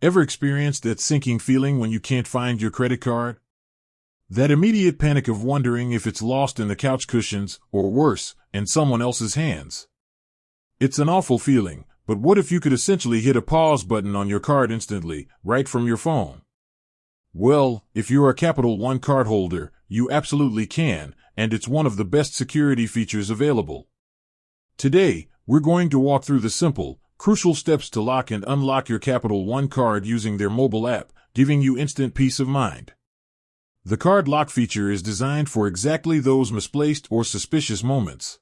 Ever experienced that sinking feeling when you can't find your credit card? That immediate panic of wondering if it's lost in the couch cushions, or worse, in someone else's hands. It's an awful feeling, but what if you could essentially hit a pause button on your card instantly, right from your phone? Well, if you're a Capital One cardholder, you absolutely can, and it's one of the best security features available. Today, we're going to walk through the simple, crucial steps to lock and unlock your Capital One card using their mobile app, giving you instant peace of mind. The card lock feature is designed for exactly those misplaced or suspicious moments.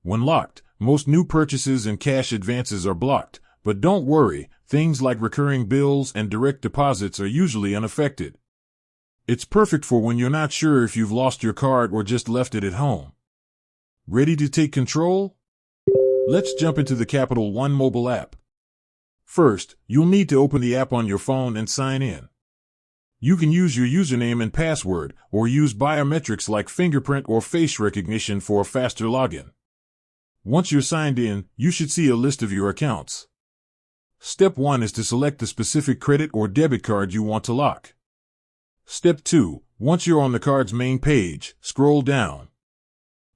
When locked, most new purchases and cash advances are blocked, but don't worry, things like recurring bills and direct deposits are usually unaffected. It's perfect for when you're not sure if you've lost your card or just left it at home. Ready to take control? Let's jump into the Capital One mobile app. First, you'll need to open the app on your phone and sign in. You can use your username and password, or use biometrics like fingerprint or face recognition for a faster login. Once you're signed in, you should see a list of your accounts. Step 1 is to select the specific credit or debit card you want to lock. Step 2, once you're on the card's main page, scroll down.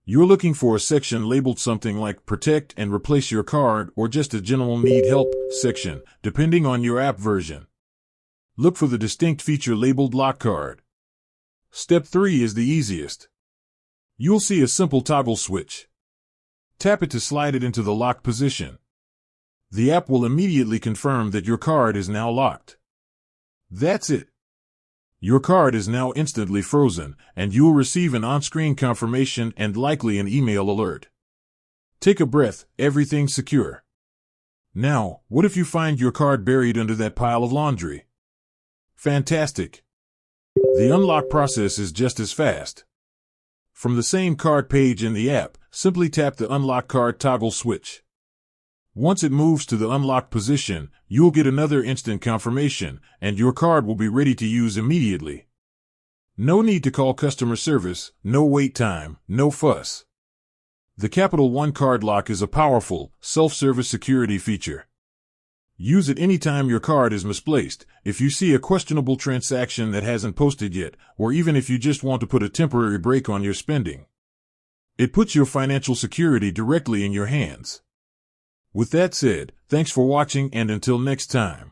You're looking for a section labeled something like Protect and Replace Your Card or just a General Need Help section, depending on your app version. Look for the distinct feature labeled Lock Card. Step 3 is the easiest. You'll see a simple toggle switch. Tap it to slide it into the locked position. The app will immediately confirm that your card is now locked. That's it. Your card is now instantly frozen, and you'll receive an on-screen confirmation and likely an email alert. Take a breath, everything's secure. Now, what if you find your card buried under that pile of laundry? Fantastic. The unlock process is just as fast. From the same card page in the app, simply tap the Unlock Card toggle switch. Once it moves to the unlocked position, you'll get another instant confirmation, and your card will be ready to use immediately. No need to call customer service, no wait time, no fuss. The Capital One Card Lock is a powerful, self-service security feature. Use it anytime your card is misplaced, if you see a questionable transaction that hasn't posted yet, or even if you just want to put a temporary brake on your spending. It puts your financial security directly in your hands. With that said, thanks for watching and until next time.